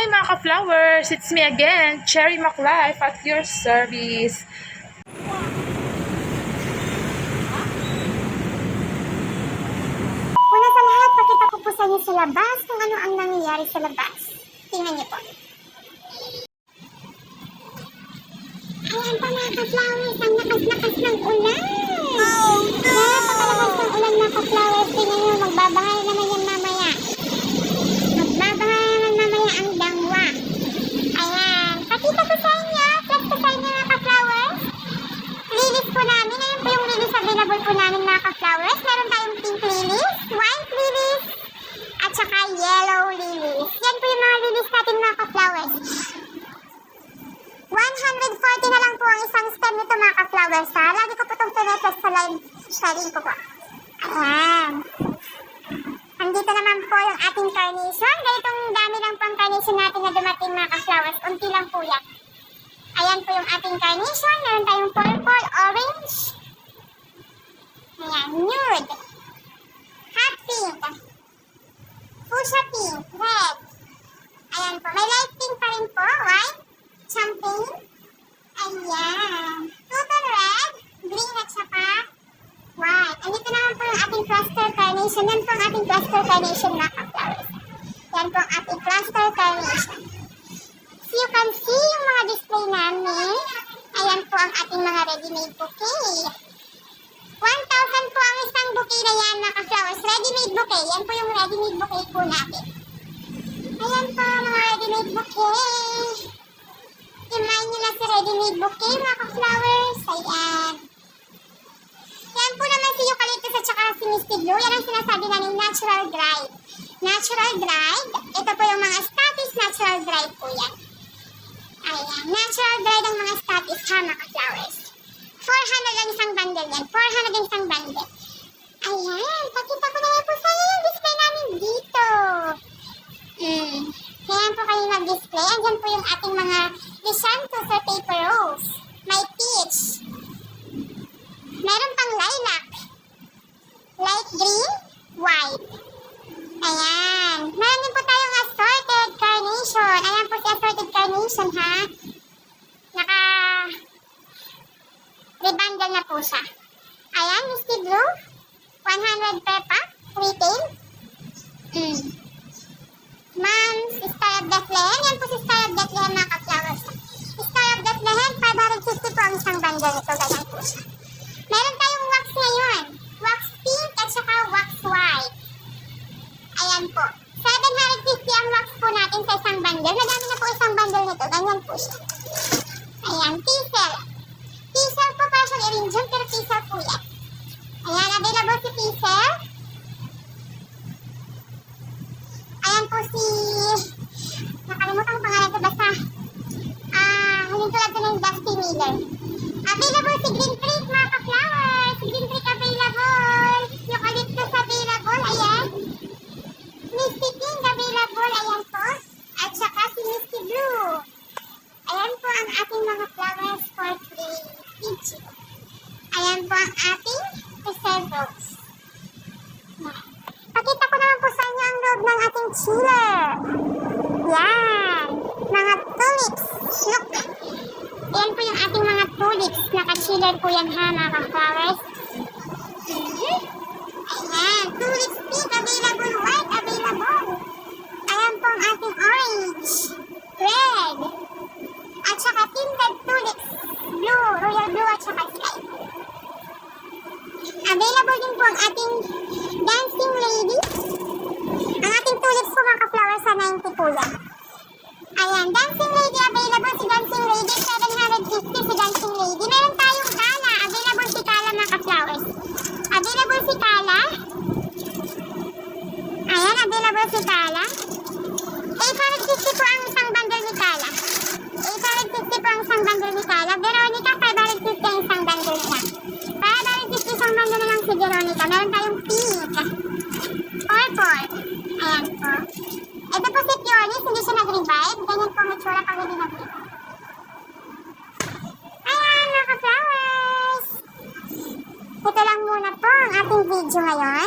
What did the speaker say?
Hi mga ka-flowers! It's me again, Cherry MacLife at your service. Una sa lahat, pakita ko po sa inyo sa labas kung ano ang nangyayari sa labas. Tingnan niyo po. Ayan pa mga ka-flowers, ang lakas-lakas ng ulan. Napakalakas ng ulan mga ka-flowers. Tingnan niyo, magbabahay naman yan mamaya. Magbabahay naman mamaya ang dangwa. Ayan, pakita ko sa inyo. Plus ko sa inyo mga ka-flowers. Release po namin. Ayun po yung release available po namin mga ka-flowers. Meron tayong pink lilies, white lilies, at saka yellow lilies. Yan po yung mga lilies natin mga ka-flowers. 140 na lang po ang isang stem nito mga ka-flowers ha. Lagi ko po itong tinetest sa live sharing ko po. Ayan. Andito naman po yung ating carnation. Ganitong dami lang po ang carnation natin na dumating mga ka-flowers. Unti lang po yan. Ayan po yung ating carnation. Meron tayong purple, orange. Ayan, nude. Hot pink. Fuchsia pink. Red. Ayan po. May light pink pa rin po. White. Champagne. Ayan. Total red. Green at saka white. Andito naman po yung ating cluster carnation. Yan po ang ating cluster carnation mga ka-flowers. Yan po ang ating cluster carnation. So you can see yung mga display namin. Ayan po ang ating mga ready-made bouquet. 1,000 po ang isang bouquet na yan mga ka-flowers. Ready-made bouquet. Yan po yung ready-made bouquet po natin. Ayan po mga ready-made bouquet. Imayin nyo na si ready-made bouquet mga ka-flowers. Ayan. Yan po naman si eucalyptus at saka si misty blue. Yan ang sinasabi namin natural dried. Natural dried. Ito po yung mga status natural dried po yan. Ayan. Natural dried ang mga status ha mga ka-flowers. 400 lang isang bundle yan. 400 lang isang bundle. Ayan. Pakita ko na yan po sa inyo yung display namin dito. Ayan po kayo nag-display. Andyan po yung ating mga Deshantos or paper rose. May peach. Meron pang lilac. Light green, white. Ayan. Meron din po tayong assorted carnation. Ayan po si assorted carnation ha. Rebundle na po siya. Ayan, misty blue. 100 per pack. Retail. Ma'am's Star of Bethlehem. Yan po si Star of Bethlehem mga ka-flowers. Star of Bethlehem, 550 po ang isang bundle nito. Ganyan po siya. Meron tayong wax ngayon. Wax pink at saka wax white. Ayan po. 750 ang wax po natin sa isang bundle. Madami na po isang bundle nito. Ganyan po siya. Ayan, teasel. Teasel po para siyang irinjun, pero teasel po yan. Ayan, available si teasel. Ayan po si... Nakalimutan ko pangalan ito. Basta... Hindi tulad ito ng Dusty Miller. Available si Green Creek mga ka-flowers. Green Creek available. Eucalyptus available. Ayan. Misty Pink available. Ayan po. At saka si Misty Blue. Ayan po ang ating mga flowers for free. Ayan po ang ating preserve rose. Pakita ko naman po sa inyo ang loob ng ating chiller. Yan. Mga tulips. Look. Ayan po yung ating mga tulips. Naka-chiller po yan ha mga ka-flowers. Ayan. Tulips pink available. White available. Ayan po ang ating orange. Red. At saka tinted tulips. Blue. Royal blue at saka sky. Available din po ang ating dancing lady. Ang ating tulips po mga ka-flowers sa 90 po yan. Ayan, dancing lady available si dancing lady. 750 si dancing lady. Meron tayong kala. Available si kala mga ka-flowers. Available si kala. Ayan, available si kala. 850 po ang isang bundle ni kala. 850 po ang isang bundle ni kala. Veronica, 550 ang isang bundle niya. 550 isang bundle na lang si Veronica. Meron tayong pink. Purple. Ayan po. Ito po si Pionis, hindi siya nag-revive. Ganyan po ang itsura pag hindi nag-revive. Ayan, mga ka-flowers! Ito lang muna po ang ating video ngayon.